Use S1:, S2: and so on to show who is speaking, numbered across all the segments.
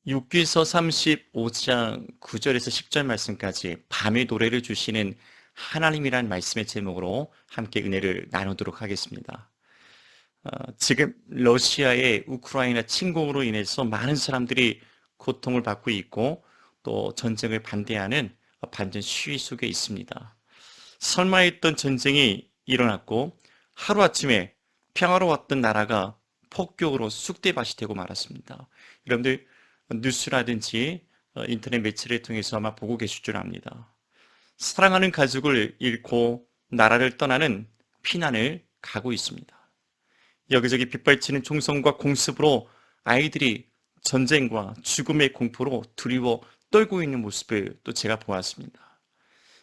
S1: 욥기서 35장 9절에서 10절 말씀까지 밤의 노래를 주시는 하나님이란 말씀의 제목으로 함께 은혜를 나누도록 하겠습니다. 지금 러시아의 우크라이나 침공으로 인해서 많은 사람들이 고통을 받고 있고 또 전쟁을 반대하는 반전 시위 속에 있습니다. 설마했던 전쟁이 일어났고 하루아침에 평화로웠던 나라가 폭격으로 쑥대밭이 되고 말았습니다. 여러분들 뉴스라든지 인터넷 매체를 통해서 아마 보고 계실 줄 압니다. 사랑하는 가족을 잃고 나라를 떠나는 피난을 가고 있습니다. 여기저기 빗발치는 총성과 공습으로 아이들이 전쟁과 죽음의 공포로 두려워 떨고 있는 모습을 또 제가 보았습니다.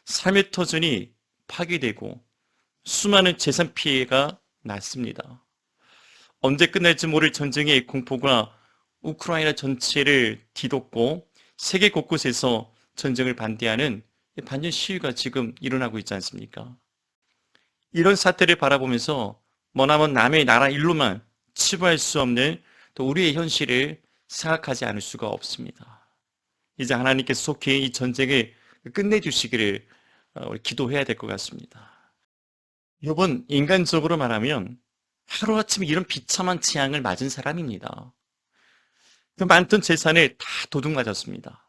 S1: 삶의 터전이 파괴되고 수많은 재산 피해가 났습니다. 언제 끝날지 모를 전쟁의 공포가 우크라이나 전체를 뒤덮고 세계 곳곳에서 전쟁을 반대하는 반전 시위가 지금 일어나고 있지 않습니까? 이런 사태를 바라보면서 머나먼 남의 나라 일로만 치부할 수 없는 또 우리의 현실을 생각하지 않을 수가 없습니다. 이제 하나님께서 속히 이 전쟁을 끝내주시기를 우리 기도해야 될 것 같습니다. 욥은 인간적으로 말하면 하루아침에 이런 비참한 재앙을 맞은 사람입니다. 그 많던 재산을 다 도둑맞았습니다.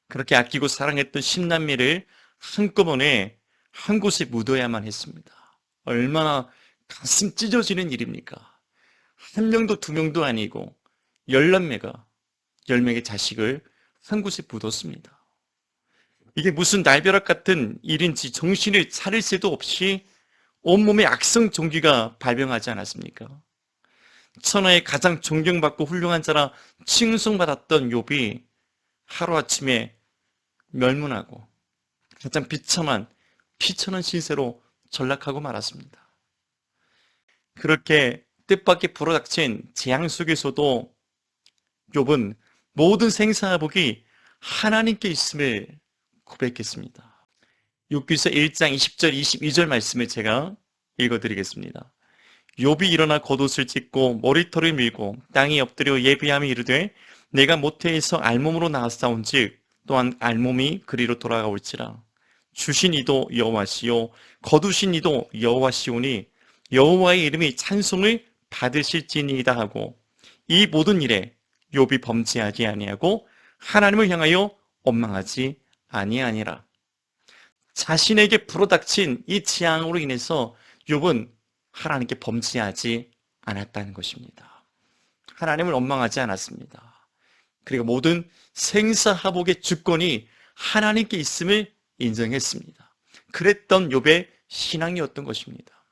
S1: 그렇게 아끼고 사랑했던 10남매를 한꺼번에 한 곳에 묻어야만 했습니다. 얼마나 가슴 찢어지는 일입니까? 한 명도 두 명도 아니고 10남매가 10명의 자식을 한 곳에 묻었습니다. 이게 무슨 날벼락 같은 일인지 정신을 차릴 새도 없이 온몸에 악성 종기가 발병하지 않았습니까? 천하의 가장 존경받고 훌륭한 자라 칭송받았던 욥이 하루아침에 멸문하고 가장 비참한 피천한 신세로 전락하고 말았습니다. 그렇게 뜻밖의 불어닥친 재앙 속에서도 욥은 모든 생사복이 하나님께 있음을 고백했습니다. 욥기서 1장 20절 22절 말씀을 제가 읽어드리겠습니다. 욥이 일어나 겉옷을 찢고 머리털을 밀고 땅에 엎드려 예비하며 이르되 내가 모태에서 알몸으로 나왔사온즉 또한 알몸이 그리로 돌아가올지라. 주신 이도 여호와시요 거두신 이도 여호와시오니 여호와의 이름이 찬송을 받으실지니이다 하고 이 모든 일에 욥이 범죄하지 아니하고 하나님을 향하여 원망하지 아니하니라. 자신에게 불어닥친 이 재앙으로 인해서 욥은 하나님께 범죄하지 않았다는 것입니다. 하나님을 원망하지 않았습니다. 그리고 모든 생사하복의 주권이 하나님께 있음을 인정했습니다. 그랬던 욥의 신앙이었던 것입니다.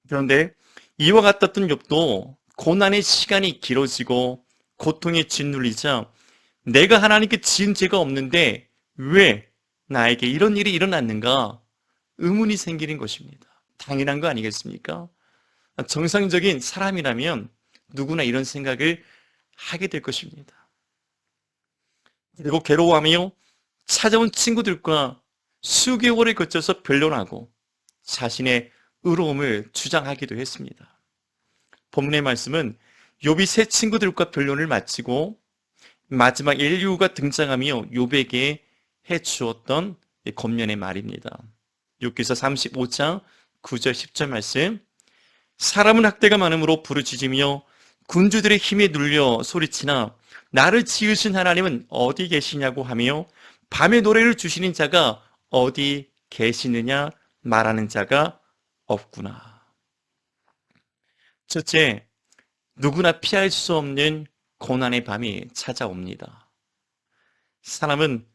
S1: 그런데 이와 같았던 욥도 고난의 시간이 길어지고 고통에 짓눌리자 내가 하나님께 지은 죄가 없는데 왜 나에게 이런 일이 일어났는가 의문이 생기는 것입니다. 당연한 거 아니겠습니까? 정상적인 사람이라면 누구나 이런 생각을 하게 될 것입니다. 그리고 괴로워하며 찾아온 친구들과 수개월을 거쳐서 변론하고 자신의 의로움을 주장하기도 했습니다. 본문의 말씀은 욥이 새 친구들과 변론을 마치고 마지막 엘리후가 등장하며 욥에게 해주었던 겉면의 말입니다. 욥기서 35장 9절 10절 말씀. 사람은 학대가 많음으로 부르짖으며 군주들의 힘에 눌려 소리치나 나를 지으신 하나님은 어디 계시냐고 하며 밤의 노래를 주시는 자가 어디 계시느냐 말하는 자가 없구나. 첫째, 누구나 피할 수 없는 고난의 밤이 찾아옵니다. 사람은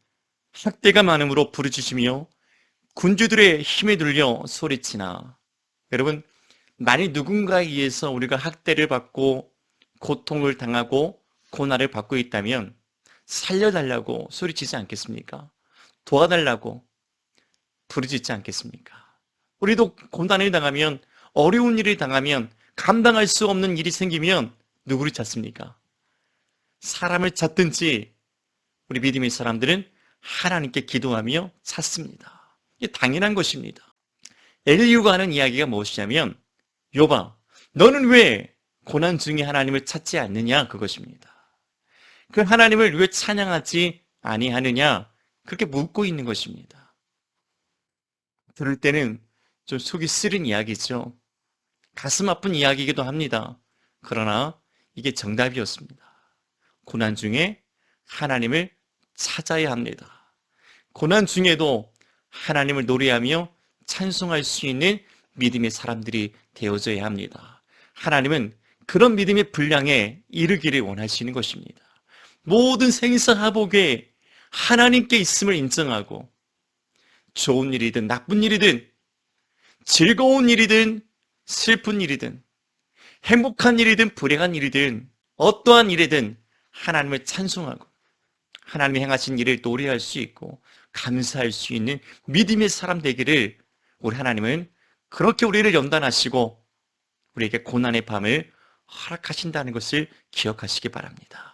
S1: 학대가 많음으로 부르짖으며 군주들의 힘에 눌려 소리치나. 여러분, 만일 누군가에 의해서 우리가 학대를 받고 고통을 당하고 고난을 받고 있다면 살려달라고 소리치지 않겠습니까? 도와달라고 부르짖지 않겠습니까? 우리도 고난을 당하면, 어려운 일을 당하면, 감당할 수 없는 일이 생기면 누구를 찾습니까? 사람을 찾든지 우리 믿음의 사람들은 하나님께 기도하며 찾습니다. 이게 당연한 것입니다. 엘리후가 하는 이야기가 무엇이냐면 욥아, 너는 왜 고난 중에 하나님을 찾지 않느냐 그것입니다. 그 하나님을 왜 찬양하지 아니하느냐? 그렇게 묻고 있는 것입니다. 들을 때는 좀 속이 쓰린 이야기죠. 가슴 아픈 이야기이기도 합니다. 그러나 이게 정답이었습니다. 고난 중에 하나님을 찾아야 합니다. 고난 중에도 하나님을 노래하며 찬송할 수 있는 믿음의 사람들이 되어져야 합니다. 하나님은 그런 믿음의 분량에 이르기를 원하시는 것입니다. 모든 생사화복에 하나님께 있음을 인정하고 좋은 일이든 나쁜 일이든 즐거운 일이든 슬픈 일이든 행복한 일이든 불행한 일이든 어떠한 일이든 하나님을 찬송하고 하나님이 행하신 일을 노래할 수 있고 감사할 수 있는 믿음의 사람 되기를 우리 하나님은 그렇게 우리를 연단하시고 우리에게 고난의 밤을 허락하신다는 것을 기억하시기 바랍니다.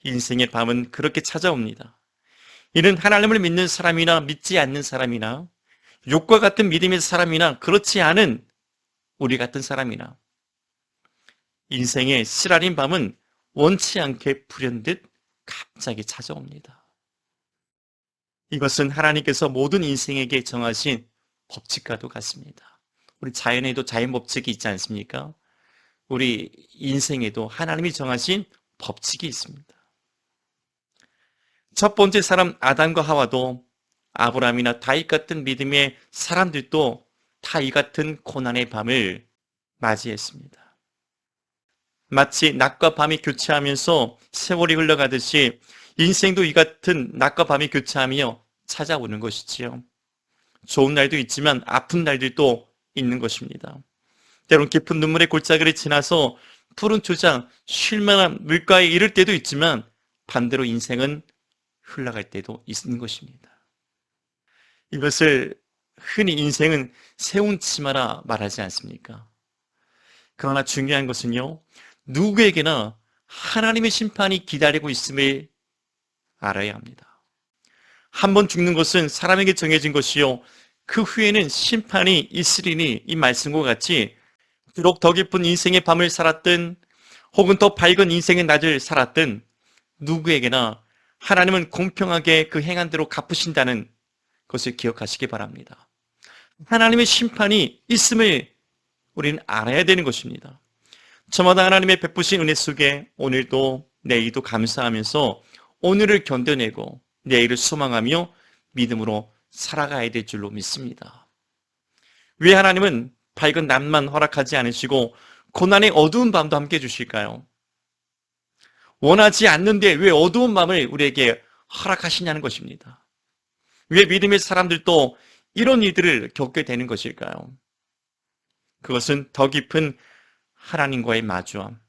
S1: 인생의 밤은 그렇게 찾아옵니다. 이는 하나님을 믿는 사람이나 믿지 않는 사람이나 욕과 같은 믿음의 사람이나 그렇지 않은 우리 같은 사람이나 인생의 쓰라린 밤은 원치 않게 불현듯 갑자기 찾아옵니다. 이것은 하나님께서 모든 인생에게 정하신 법칙과도 같습니다. 우리 자연에도 자연 법칙이 있지 않습니까? 우리 인생에도 하나님이 정하신 법칙이 있습니다. 첫 번째 사람 아담과 하와도 아브라함이나 다윗 같은 믿음의 사람들도 다 이 같은 고난의 밤을 맞이했습니다. 마치 낮과 밤이 교차하면서 세월이 흘러가듯이 인생도 이 같은 낮과 밤이 교차하며 찾아오는 것이지요. 좋은 날도 있지만 아픈 날들도 있는 것입니다. 때론 깊은 눈물의 골짜기를 지나서 푸른 초장, 쉴만한 물가에 이를 때도 있지만 반대로 인생은 흘러갈 때도 있는 것입니다. 이것을 흔히 인생은 세운 치마라 말하지 않습니까? 그러나 중요한 것은요, 누구에게나 하나님의 심판이 기다리고 있음을 알아야 합니다. 한 번 죽는 것은 사람에게 정해진 것이요, 그 후에는 심판이 있으리니 이 말씀과 같이 비록 더 깊은 인생의 밤을 살았든 혹은 더 밝은 인생의 낮을 살았든 누구에게나 하나님은 공평하게 그 행한 대로 갚으신다는 것을 기억하시기 바랍니다. 하나님의 심판이 있음을 우리는 알아야 되는 것입니다. 저마다 하나님의 베푸신 은혜 속에 오늘도 내일도 감사하면서 오늘을 견뎌내고 내일을 소망하며 믿음으로 살아가야 될 줄로 믿습니다. 왜 하나님은 밝은 낮만 허락하지 않으시고 고난의 어두운 밤도 함께 주실까요? 원하지 않는데 왜 어두운 밤을 우리에게 허락하시냐는 것입니다. 왜 믿음의 사람들도 이런 일들을 겪게 되는 것일까요? 그것은 더 깊은 하나님과의 마주함,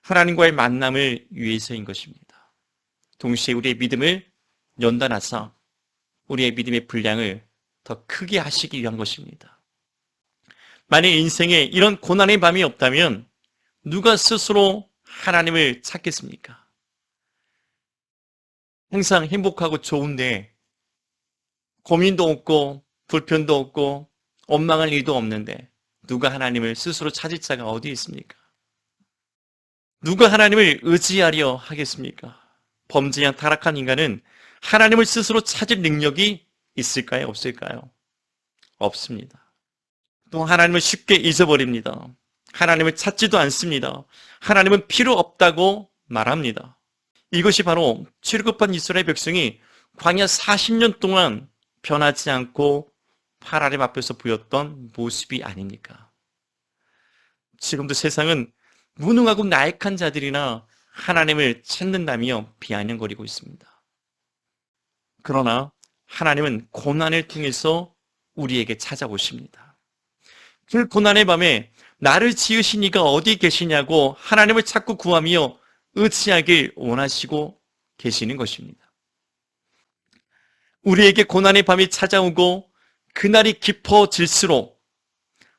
S1: 하나님과의 만남을 위해서인 것입니다. 동시에 우리의 믿음을 연단하사 우리의 믿음의 분량을 더 크게 하시기 위한 것입니다. 만약 인생에 이런 고난의 밤이 없다면 누가 스스로 하나님을 찾겠습니까? 항상 행복하고 좋은데 고민도 없고 불편도 없고 원망할 일도 없는데 누가 하나님을 스스로 찾을 자가 어디 있습니까? 누가 하나님을 의지하려 하겠습니까? 범죄한 타락한 인간은 하나님을 스스로 찾을 능력이 있을까요? 없을까요? 없습니다. 또 하나님을 쉽게 잊어버립니다. 하나님을 찾지도 않습니다. 하나님은 필요 없다고 말합니다. 이것이 바로 출애굽한 이스라엘 백성이 광야 40년 동안 변하지 않고 하나님 앞에서 보였던 모습이 아닙니까? 지금도 세상은 무능하고 나약한 자들이나 하나님을 찾는다며 비아냥거리고 있습니다. 그러나 하나님은 고난을 통해서 우리에게 찾아오십니다. 그 고난의 밤에 나를 지으신 이가 어디 계시냐고 하나님을 찾고 구하며 의지하길 원하시고 계시는 것입니다. 우리에게 고난의 밤이 찾아오고 그날이 깊어질수록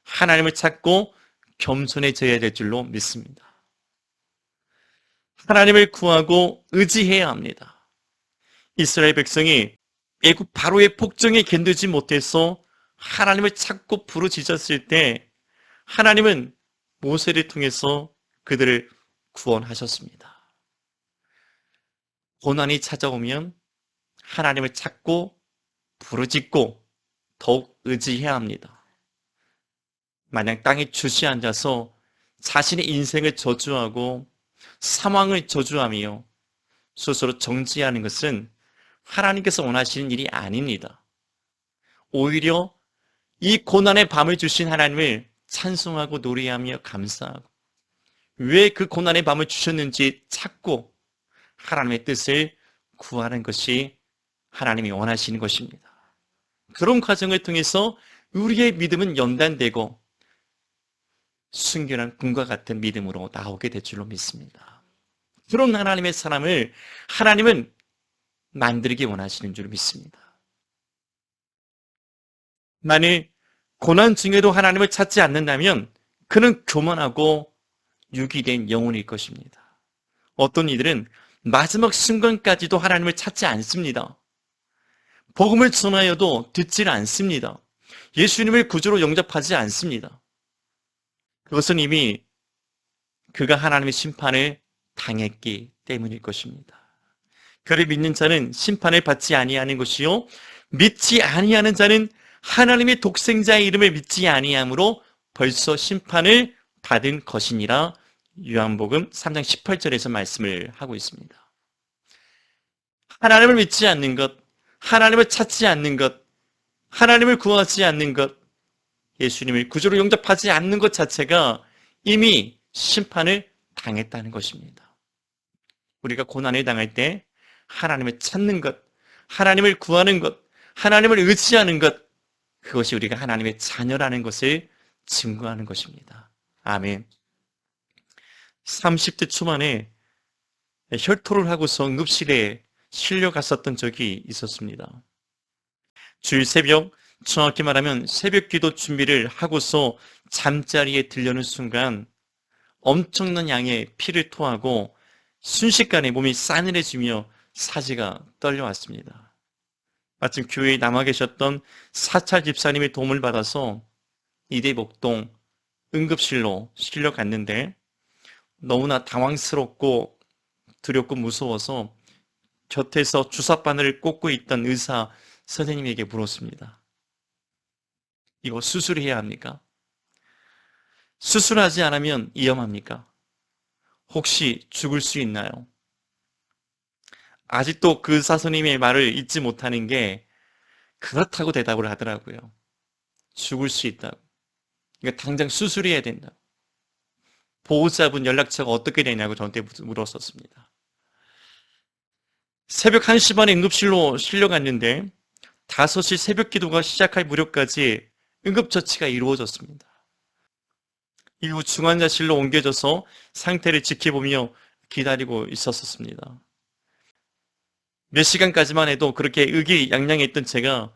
S1: 하나님을 찾고 겸손해져야 될 줄로 믿습니다. 하나님을 구하고 의지해야 합니다. 이스라엘 백성이 애굽 바로의 폭정에 견디지 못해서 하나님을 찾고 부르짖었을 때 하나님은 모세를 통해서 그들을 구원하셨습니다. 고난이 찾아오면 하나님을 찾고 부르짖고 더욱 의지해야 합니다. 마냥 땅에 주저앉아서 자신의 인생을 저주하고 상황을 저주하며 스스로 정지하는 것은 하나님께서 원하시는 일이 아닙니다. 오히려 이 고난의 밤을 주신 하나님을 찬송하고 노래하며 감사하고 왜 그 고난의 밤을 주셨는지 찾고 하나님의 뜻을 구하는 것이 하나님이 원하시는 것입니다. 그런 과정을 통해서 우리의 믿음은 연단되고 순결한 금과 같은 믿음으로 나오게 될 줄로 믿습니다. 그런 하나님의 사람을 하나님은 만들기 원하시는 줄 믿습니다. 만일 고난 중에도 하나님을 찾지 않는다면 그는 교만하고 유기된 영혼일 것입니다. 어떤 이들은 마지막 순간까지도 하나님을 찾지 않습니다. 복음을 전하여도 듣지 않습니다. 예수님을 구주로 영접하지 않습니다. 그것은 이미 그가 하나님의 심판을 당했기 때문일 것입니다. 그를 믿는 자는 심판을 받지 아니하는 것이요 믿지 아니하는 자는 하나님의 독생자의 이름을 믿지 아니함으로 벌써 심판을 받은 것이니라. 요한복음 3장 18절에서 말씀을 하고 있습니다. 하나님을 믿지 않는 것, 하나님을 찾지 않는 것, 하나님을 구하지 않는 것, 예수님을 구주로 영접하지 않는 것 자체가 이미 심판을 당했다는 것입니다. 우리가 고난을 당할 때 하나님을 찾는 것, 하나님을 구하는 것, 하나님을 의지하는 것, 그것이 우리가 하나님의 자녀라는 것을 증거하는 것입니다. 아멘. 30대 초반에 혈토를 하고서 응급실에 실려갔었던 적이 있었습니다. 주일 새벽, 정확히 말하면 새벽 기도 준비를 하고서 잠자리에 들려는 순간 엄청난 양의 피를 토하고 순식간에 몸이 싸늘해지며 사지가 떨려왔습니다. 마침 교회에 남아 계셨던 사찰 집사님의 도움을 받아서 이대목동 응급실로 실려갔는데 너무나 당황스럽고 두렵고 무서워서 곁에서 주사바늘을 꽂고 있던 의사 선생님에게 물었습니다. 이거 수술해야 합니까? 수술하지 않으면 위험합니까? 혹시 죽을 수 있나요? 아직도 그 의사 선생님의 말을 잊지 못하는 게 그렇다고 대답을 하더라고요. 죽을 수 있다고. 그러니까 당장 수술해야 된다고. 보호자분 연락처가 어떻게 되냐고 저한테 물었었습니다. 새벽 1시 반에 응급실로 실려갔는데 5시 새벽 기도가 시작할 무렵까지 응급처치가 이루어졌습니다. 이후 중환자실로 옮겨져서 상태를 지켜보며 기다리고 있었습니다. 몇 시간까지만 해도 그렇게 의기양양했던 제가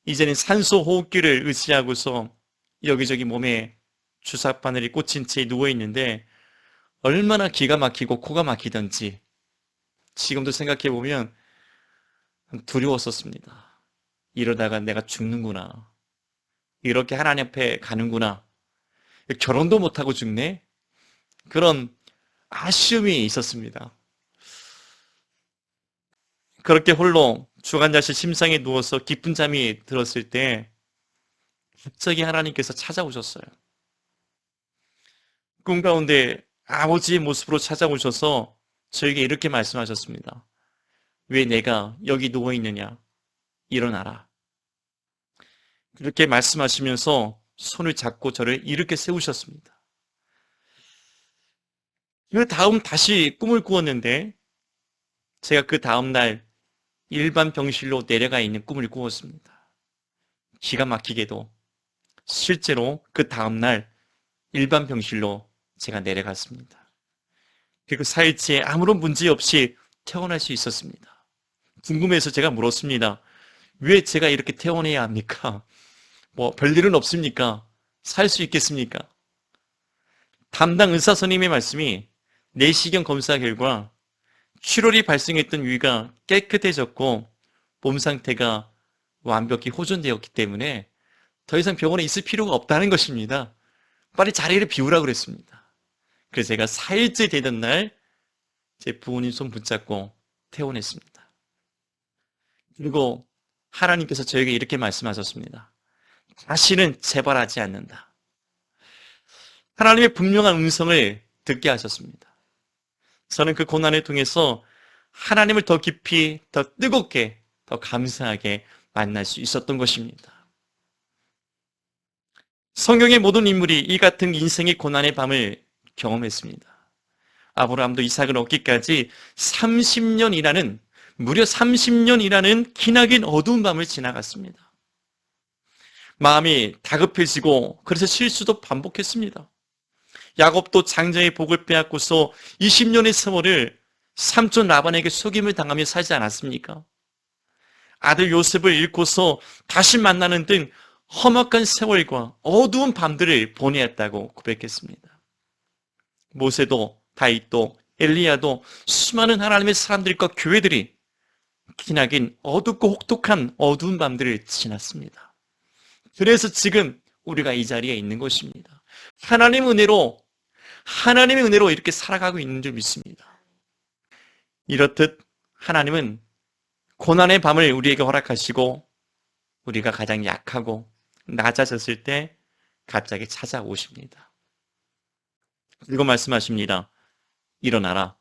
S1: 이제는 산소 호흡기를 의지하고서 여기저기 몸에 주사바늘이 꽂힌 채 누워있는데 얼마나 기가 막히고 코가 막히던지 지금도 생각해보면 두려웠었습니다. 이러다가 내가 죽는구나. 이렇게 하나님 앞에 가는구나. 결혼도 못하고 죽네? 그런 아쉬움이 있었습니다. 그렇게 홀로 중환자실 침상에 누워서 깊은 잠이 들었을 때 갑자기 하나님께서 찾아오셨어요. 꿈 가운데 아버지의 모습으로 찾아오셔서 저에게 이렇게 말씀하셨습니다. 왜 내가 여기 누워있느냐? 일어나라. 그렇게 말씀하시면서 손을 잡고 저를 이렇게 세우셨습니다. 그 다음 다시 꿈을 꾸었는데 제가 그 다음날 일반 병실로 내려가 있는 꿈을 꾸었습니다. 기가 막히게도 실제로 그 다음날 일반 병실로 제가 내려갔습니다. 그리고 4일째 아무런 문제 없이 퇴원할 수 있었습니다. 궁금해서 제가 물었습니다. 왜 제가 이렇게 퇴원해야 합니까? 뭐 별일은 없습니까? 살 수 있겠습니까? 담당 의사 선생님의 말씀이 내시경 검사 결과 출혈이 발생했던 위가 깨끗해졌고 몸 상태가 완벽히 호전되었기 때문에 더 이상 병원에 있을 필요가 없다는 것입니다. 빨리 자리를 비우라고 그랬습니다. 그래서 제가 4일째 되던 날 제 부모님 손 붙잡고 태워냈습니다. 그리고 하나님께서 저에게 이렇게 말씀하셨습니다. 다시는 재발하지 않는다. 하나님의 분명한 음성을 듣게 하셨습니다. 저는 그 고난을 통해서 하나님을 더 깊이, 더 뜨겁게, 더 감사하게 만날 수 있었던 것입니다. 성경의 모든 인물이 이 같은 인생의 고난의 밤을 경험했습니다. 아브라함도 이삭을 얻기까지 30년이라는, 무려 30년이라는 기나긴 어두운 밤을 지나갔습니다. 마음이 다급해지고 그래서 실수도 반복했습니다. 야곱도 장자의 복을 빼앗고서 20년의 세월을 삼촌 라반에게 속임을 당하며 살지 않았습니까? 아들 요셉을 잃고서 다시 만나는 등 험악한 세월과 어두운 밤들을 보내었다고 고백했습니다. 모세도 다윗도 엘리야도 수많은 하나님의 사람들과 교회들이 기나긴 어둡고 혹독한 어두운 밤들을 지났습니다. 그래서 지금 우리가 이 자리에 있는 것입니다. 하나님의 은혜로 이렇게 살아가고 있는 줄 믿습니다. 이렇듯 하나님은 고난의 밤을 우리에게 허락하시고 우리가 가장 약하고 낮아졌을 때 갑자기 찾아오십니다. 그리고 말씀하십니다. 일어나라.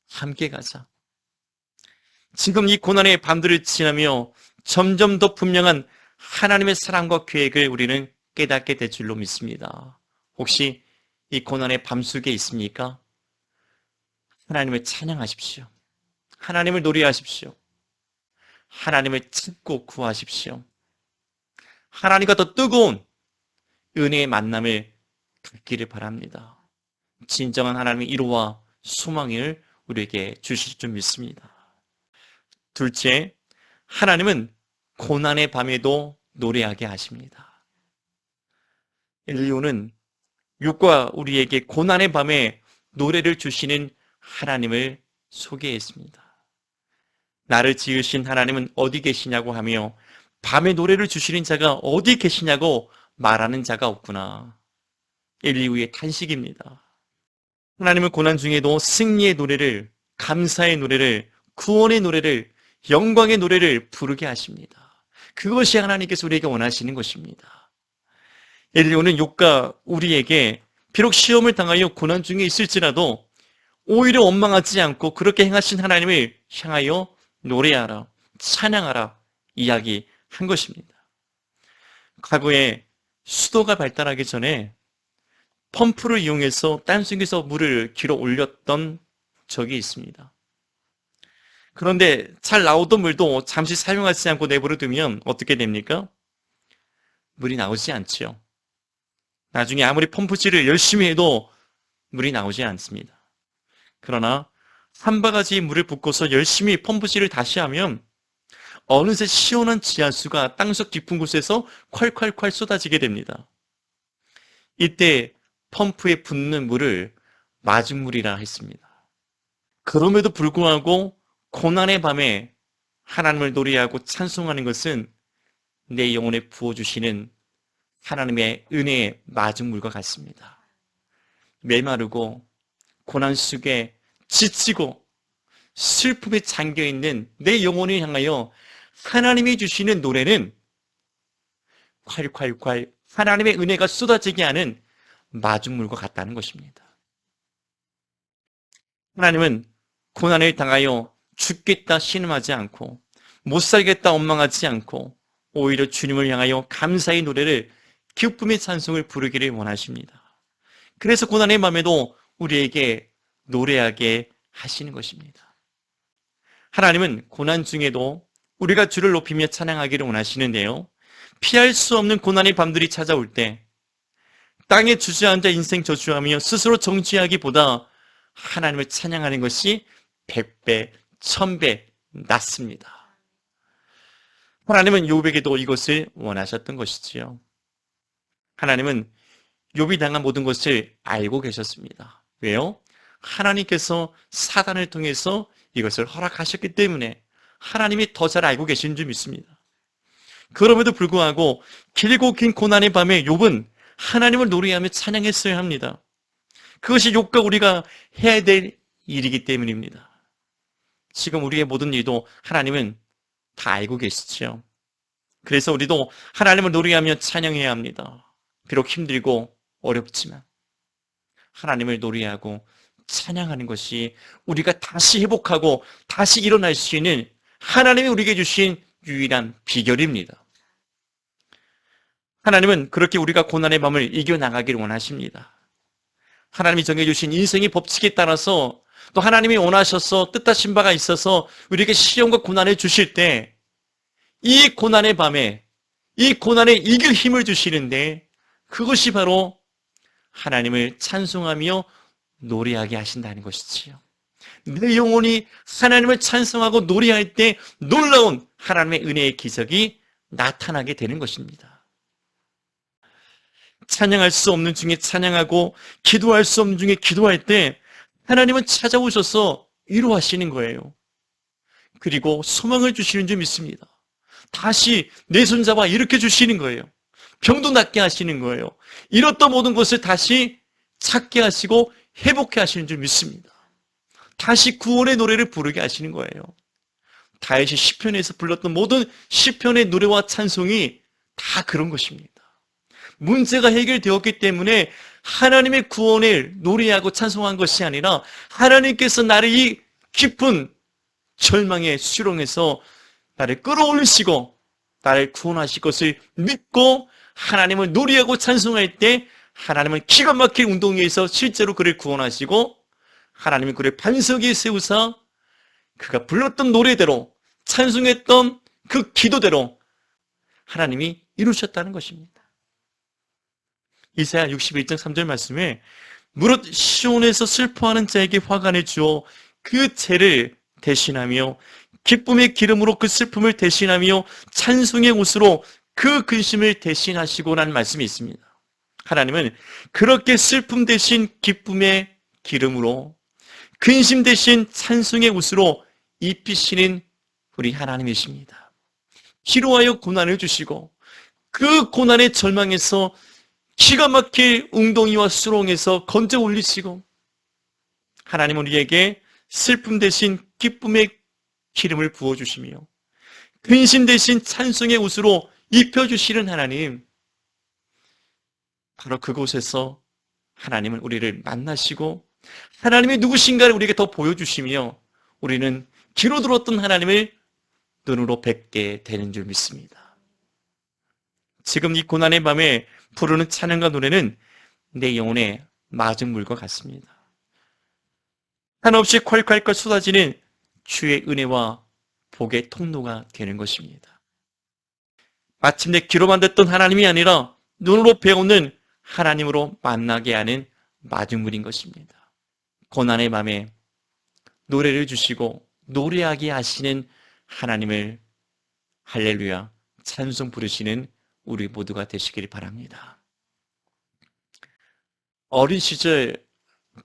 S1: 함께 가자. 지금 이 고난의 밤들을 지나며 점점 더 분명한 하나님의 사랑과 계획을 우리는 깨닫게 될 줄로 믿습니다. 혹시 이 고난의 밤 속에 있습니까? 하나님을 찬양하십시오. 하나님을 노래하십시오. 하나님을 찾고 구하십시오. 하나님과 더 뜨거운 은혜의 만남을 갖기를 바랍니다. 진정한 하나님의 위로와 소망을 우리에게 주실 줄 믿습니다. 둘째, 하나님은 고난의 밤에도 노래하게 하십니다. 엘리야는 욥과 우리에게 고난의 밤에 노래를 주시는 하나님을 소개했습니다. 나를 지으신 하나님은 어디 계시냐고 하며 밤에 노래를 주시는 자가 어디 계시냐고 말하는 자가 없구나. 엘리야의 탄식입니다. 하나님은 고난 중에도 승리의 노래를, 감사의 노래를, 구원의 노래를, 영광의 노래를 부르게 하십니다. 그것이 하나님께서 우리에게 원하시는 것입니다. 엘리야는 욥과 우리에게 비록 시험을 당하여 고난 중에 있을지라도 오히려 원망하지 않고 그렇게 행하신 하나님을 향하여 노래하라, 찬양하라 이야기한 것입니다. 과거에 수도가 발달하기 전에 펌프를 이용해서 땅속에서 물을 길어 올렸던 적이 있습니다. 그런데 잘 나오던 물도 잠시 사용하지 않고 내버려 두면 어떻게 됩니까? 물이 나오지 않지요. 나중에 아무리 펌프질을 열심히 해도 물이 나오지 않습니다. 그러나 한 바가지 물을 붓고서 열심히 펌프질을 다시 하면 어느새 시원한 지하수가 땅속 깊은 곳에서 콸콸콸 쏟아지게 됩니다. 이때 펌프에 붓는 물을 마중물이라 했습니다. 그럼에도 불구하고 고난의 밤에 하나님을 노래하고 찬송하는 것은 내 영혼에 부어주시는 하나님의 은혜의 마중물과 같습니다. 메마르고 고난 속에 지치고 슬픔에 잠겨있는 내 영혼을 향하여 하나님이 주시는 노래는 콸콸콸 하나님의 은혜가 쏟아지게 하는 마중물과 같다는 것입니다. 하나님은 고난을 당하여 죽겠다 신음하지 않고 못 살겠다 원망하지 않고 오히려 주님을 향하여 감사의 노래를 기쁨의 찬송을 부르기를 원하십니다. 그래서 고난의 밤에도 우리에게 노래하게 하시는 것입니다. 하나님은 고난 중에도 우리가 주를 높이며 찬양하기를 원하시는데요. 피할 수 없는 고난의 밤들이 찾아올 때 땅에 주저앉아 인생 저주하며 스스로 정죄하기보다 하나님을 찬양하는 것이 100배, 1000배 낫습니다. 하나님은 욥에게도 이것을 원하셨던 것이지요. 하나님은 욥이 당한 모든 것을 알고 계셨습니다. 왜요? 하나님께서 사단을 통해서 이것을 허락하셨기 때문에 하나님이 더 잘 알고 계신 줄 믿습니다. 그럼에도 불구하고 길고 긴 고난의 밤에 욥은 하나님을 노래하며 찬양했어야 합니다. 그것이 욥과 우리가 해야 될 일이기 때문입니다. 지금 우리의 모든 일도 하나님은 다 알고 계시죠. 그래서 우리도 하나님을 노래하며 찬양해야 합니다. 비록 힘들고 어렵지만 하나님을 노래하고 찬양하는 것이 우리가 다시 회복하고 다시 일어날 수 있는 하나님이 우리에게 주신 유일한 비결입니다. 하나님은 그렇게 우리가 고난의 밤을 이겨나가기를 원하십니다. 하나님이 정해주신 인생의 법칙에 따라서 또 하나님이 원하셔서 뜻하신 바가 있어서 우리에게 시험과 고난을 주실 때 이 고난의 밤에 이 고난에 이길 힘을 주시는데 그것이 바로 하나님을 찬송하며 노래하게 하신다는 것이지요. 내 영혼이 하나님을 찬송하고 노래할 때 놀라운 하나님의 은혜의 기적이 나타나게 되는 것입니다. 찬양할 수 없는 중에 찬양하고 기도할 수 없는 중에 기도할 때 하나님은 찾아오셔서 위로하시는 거예요. 그리고 소망을 주시는 줄 믿습니다. 다시 내 손잡아 일으켜 주시는 거예요. 병도 낫게 하시는 거예요. 잃었던 모든 것을 다시 찾게 하시고 회복해 하시는 줄 믿습니다. 다시 구원의 노래를 부르게 하시는 거예요. 다윗이 시편에서 불렀던 모든 시편의 노래와 찬송이 다 그런 것입니다. 문제가 해결되었기 때문에 하나님의 구원을 노래하고 찬송한 것이 아니라 하나님께서 나를 이 깊은 절망의 수렁에서 나를 끌어올리시고 나를 구원하실 것을 믿고 하나님을 노래하고 찬송할 때 하나님은 기가 막힌 운동에서 실제로 그를 구원하시고 하나님은 그를 반석 위에 세우사 그가 불렀던 노래대로 찬송했던 그 기도대로 하나님이 이루셨다는 것입니다. 이사야 61장 3절 말씀에 무릇 시온에서 슬퍼하는 자에게 화관을 주어 그 죄를 대신하며 기쁨의 기름으로 그 슬픔을 대신하며 찬송의 옷으로 그 근심을 대신하시고라는 말씀이 있습니다. 하나님은 그렇게 슬픔 대신 기쁨의 기름으로 근심 대신 찬송의 옷으로 입히시는 우리 하나님이십니다. 기로하여 고난을 주시고 그 고난의 절망에서 기가 막힐 웅덩이와 수렁에서 건져 올리시고 하나님은 우리에게 슬픔 대신 기쁨의 기름을 부어주시며 근심 대신 찬송의 옷으로 입혀주시는 하나님, 바로 그곳에서 하나님은 우리를 만나시고 하나님이 누구신가를 우리에게 더 보여주시며 우리는 귀로 들었던 하나님을 눈으로 뵙게 되는 줄 믿습니다. 지금 이 고난의 밤에 부르는 찬양과 노래는 내 영혼에 맞은 물과 같습니다. 한없이 콸콸콸 쏟아지는 주의 은혜와 복의 통로가 되는 것입니다. 마침내 귀로만 듣던 하나님이 아니라 눈으로 배우는 하나님으로 만나게 하는 마중물인 것입니다. 고난의 밤에 노래를 주시고 노래하게 하시는 하나님을 할렐루야 찬송 부르시는 우리 모두가 되시길 바랍니다. 어린 시절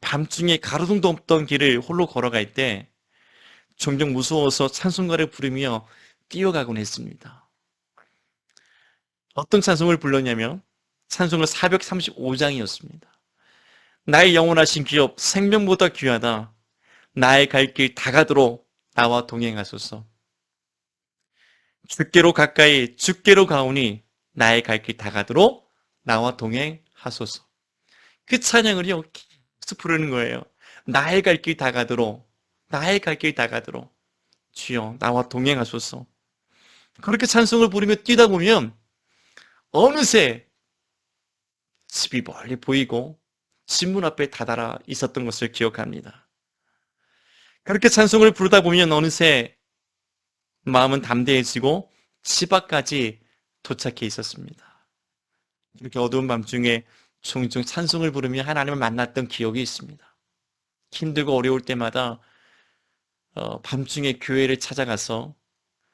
S1: 밤중에 가로등도 없던 길을 홀로 걸어갈 때 종종 무서워서 찬송가를 부르며 뛰어가곤 했습니다. 어떤 찬송을 불렀냐면 찬송가 435장이었습니다. 나의 영원하신 기업 생명보다 귀하다. 나의 갈 길 다 가도록 나와 동행하소서. 주께로 가까이 주께로 가오니 나의 갈 길 다 가도록 나와 동행하소서. 그 찬양을요 계속 부르는 거예요. 나의 갈 길 다 가도록 나의 갈 길 다 가도록 주여 나와 동행하소서. 그렇게 찬송을 부르며 뛰다 보면 어느새 집이 멀리 보이고 집 문 앞에 다다라 있었던 것을 기억합니다. 그렇게 찬송을 부르다 보면 어느새 마음은 담대해지고 집 앞까지 도착해 있었습니다. 이렇게 어두운 밤중에 종종 찬송을 부르며 하나님을 만났던 기억이 있습니다. 힘들고 어려울 때마다 밤중에 교회를 찾아가서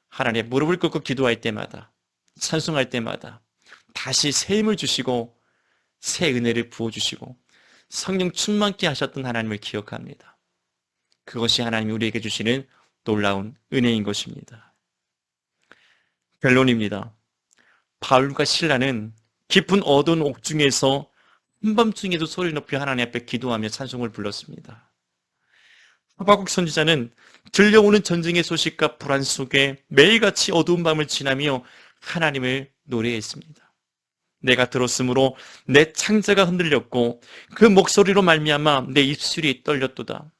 S1: 하나님의 무릎을 꿇고 기도할 때마다 찬송할 때마다 다시 새 힘을 주시고 새 은혜를 부어주시고 성령 충만케 하셨던 하나님을 기억합니다. 그것이 하나님이 우리에게 주시는 놀라운 은혜인 것입니다. 결론입니다. 바울과 실라는 깊은 어두운 옥중에서 한밤중에도 소리를 높여 하나님 앞에 기도하며 찬송을 불렀습니다. 하박국 선지자는 들려오는 전쟁의 소식과 불안 속에 매일같이 어두운 밤을 지나며 하나님을 노래했습니다. 내가 들었으므로 내 창자가 흔들렸고 그 목소리로 말미암아 내 입술이 떨렸도다.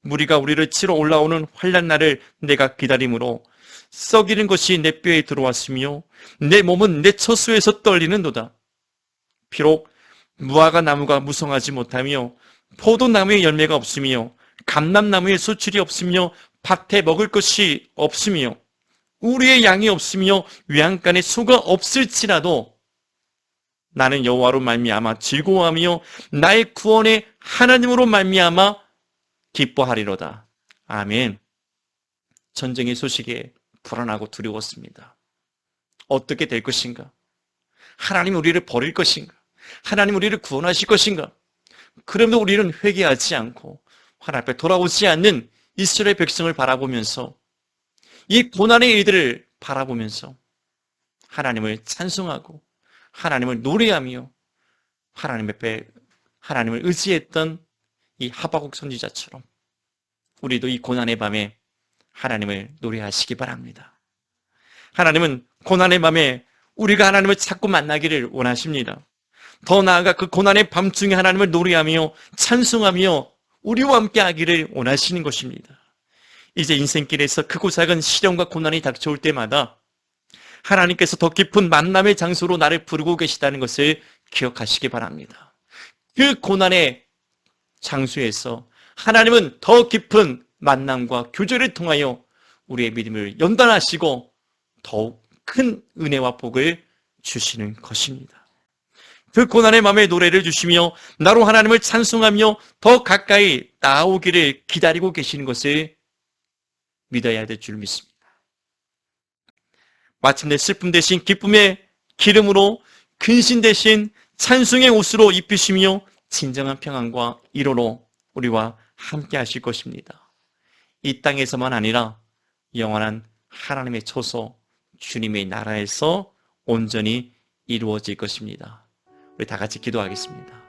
S1: 무리가 우리를 치러 올라오는 환난 날을 내가 기다림으로 썩이는 것이 내 뼈에 들어왔으며 내 몸은 내 처수에서 떨리는도다. 비록 무화과 나무가 무성하지 못하며 포도나무에 열매가 없으며 감람나무에 수출이 없으며 밭에 먹을 것이 없으며 우리의 양이 없으며 외양간에 소가 없을지라도 나는 여호와로 말미암아 즐거워하며 나의 구원의 하나님으로 말미암아 기뻐하리로다. 아멘. 전쟁의 소식에 불안하고 두려웠습니다. 어떻게 될 것인가? 하나님 우리를 버릴 것인가? 하나님 우리를 구원하실 것인가? 그럼에도 우리는 회개하지 않고 하나님 앞에 돌아오지 않는 이스라엘 백성을 바라보면서 이 고난의 일들을 바라보면서 하나님을 찬송하고 하나님을 노래하며 하나님 앞에 하나님을 의지했던 이 하박국 선지자처럼 우리도 이 고난의 밤에 하나님을 노래하시기 바랍니다. 하나님은 고난의 밤에 우리가 하나님을 찾고 만나기를 원하십니다. 더 나아가 그 고난의 밤중에 하나님을 노래하며 찬송하며 우리와 함께 하기를 원하시는 것입니다. 이제 인생길에서 크고 작은 시련과 고난이 닥쳐올 때마다 하나님께서 더 깊은 만남의 장소로 나를 부르고 계시다는 것을 기억하시기 바랍니다. 그 고난의 장소에서 하나님은 더 깊은 만남과 교제를 통하여 우리의 믿음을 연단하시고 더욱 큰 은혜와 복을 주시는 것입니다. 그 고난의 마음에 노래를 주시며 나로 하나님을 찬송하며 더 가까이 나아오기를 기다리고 계시는 것을 믿어야 될 줄 믿습니다. 마침내 슬픔 대신 기쁨의 기름으로 근신 대신 찬송의 옷으로 입히시며 진정한 평안과 위로로 우리와 함께 하실 것입니다. 이 땅에서만 아니라 영원한 하나님의 처소 주님의 나라에서 온전히 이루어질 것입니다. 우리 다 같이 기도하겠습니다.